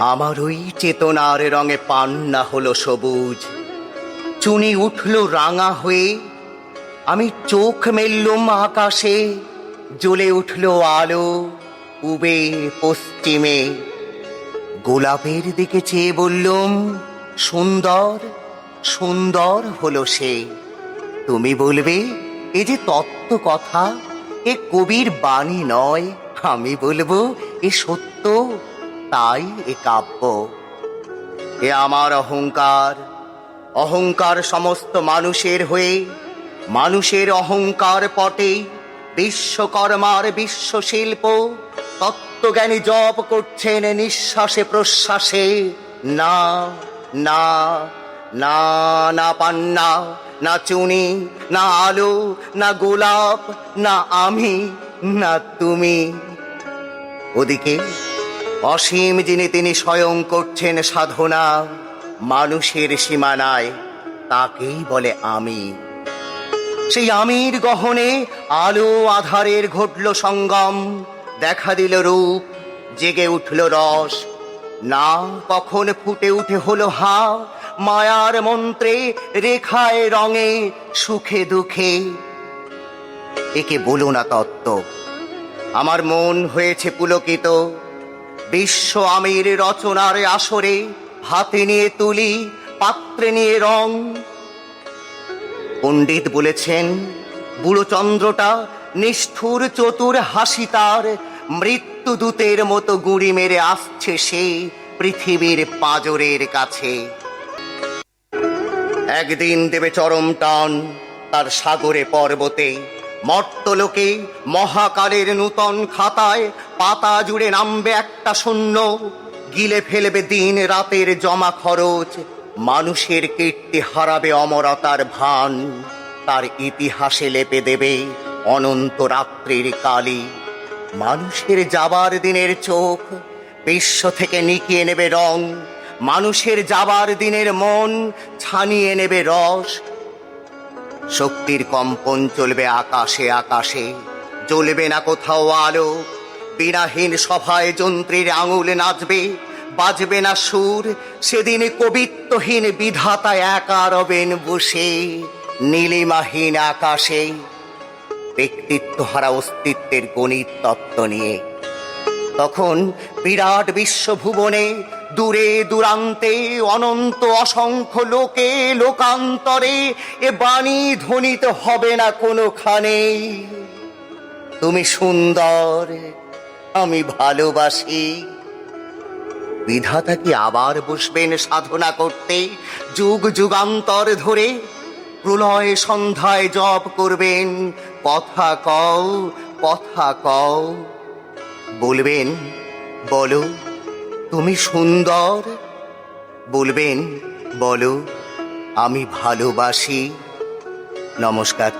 আমার ওই চেতনার রঙে পান্না হলো সবুজ, চুনি উঠল রাঙা হয়ে, আমি চোখ মেললুম আকাশে, জ্বলে উঠল আলো উবে পশ্চিমে। গোলাপের দিকে চেয়ে বললুম, সুন্দর সুন্দর হলো সে। তুমি বলবে এ যে তত্ত্ব কথা, এ কবির বাণী নয়। আমি বলবো এ সত্য, তাই এ কাব্য। এ আমার অহংকার, অহংকার সমস্ত মানুষের হয়ে, মানুষের অহংকার পটে বিশ্বকর্মার বিশ্বশিল্প। তত্ত্বজ্ঞানী জপ করছেন নিঃশ্বাসে প্রশ্বাসে, না না না, না পান্না, না চুনি, না আলো, না গোলাপ, না আমি, না তুমি। ওদিকে অসীম যিনি তিনি স্বয়ং করছেন সাধনা মানুষের সীমানায়, তাকেই বলে আমি। সেই আমির গহনে আলো আধারের ঘটল সঙ্গম, দেখা দিল রূপ, জেগে উঠল রস। না কখন ফুটে উঠে হলো হা, মায়ার মন্ত্রে, রেখায় রঙে, সুখে দুঃখে। একে বলো না তত্ত্ব। আমার মন হয়েছে পুলকিত, বিশ্ব আমির রচনার আসরে হাতে নিয়ে তুলি, পাত্রে নিয়ে রং। পণ্ডিত বলেছেন বুড়ো চন্দ্রটা নিষ্ঠুর চতুর হাসি তার, মৃত্যুদূতের মতো গুঁড়ি মেরে আসছে সে পৃথিবীর পাঁজরের কাছে। একদিন দেবে চরম টান তার সাগরে পর্বতে, মর্তলোকে মহাকালের নূতন খাতায় পাতা জুড়ে নামবে একটা শূন্য, গিলে ফেলবে দিন রাতের জমা খরচ। মানুষের কীর্তি হারাবে অমরতার ভান, তার ইতিহাসে লেপে দেবে অনন্ত রাত্রির কালি। মানুষের যাবার দিনের চোখ বিশ্ব থেকে নিকিয়ে নেবে রং, মানুষের যাবার দিনের মন ছানিয়ে নেবে রস। শক্তির কম্পন চলবে আকাশে আকাশে, জ্বলবে না কোথাও আলো। বিনাহীন সভায় যন্ত্রের আঙুল নাচবে, বাজবে না সুর। সেদিন কবিত্বহীন বিধাতা একা রবেন বসে নীলিমাহীন আকাশে, ব্যক্তিত্বহারা অস্তিত্বের গণিত তত্ত্ব নিয়ে। তখন বিরাট বিশ্বভুবনে দূরে দূরান্তে অনন্ত অসংখ্য লোকে লোকান্তরে এ বাণী ধ্বনিত হবে না কোনোখানে, তুমি সুন্দর, আমি ভালোবাসি। বিধাতা কি আবার বসবেন সাধনা করতে যুগ যুগান্তর ধরে? প্রলয় সন্ধ্যায় জপ করবেন, কথা কও, কথা কও। বলবেন বলো তুমি সুন্দর, বলবেন বলো আমি ভালোবাসি। নমস্কার।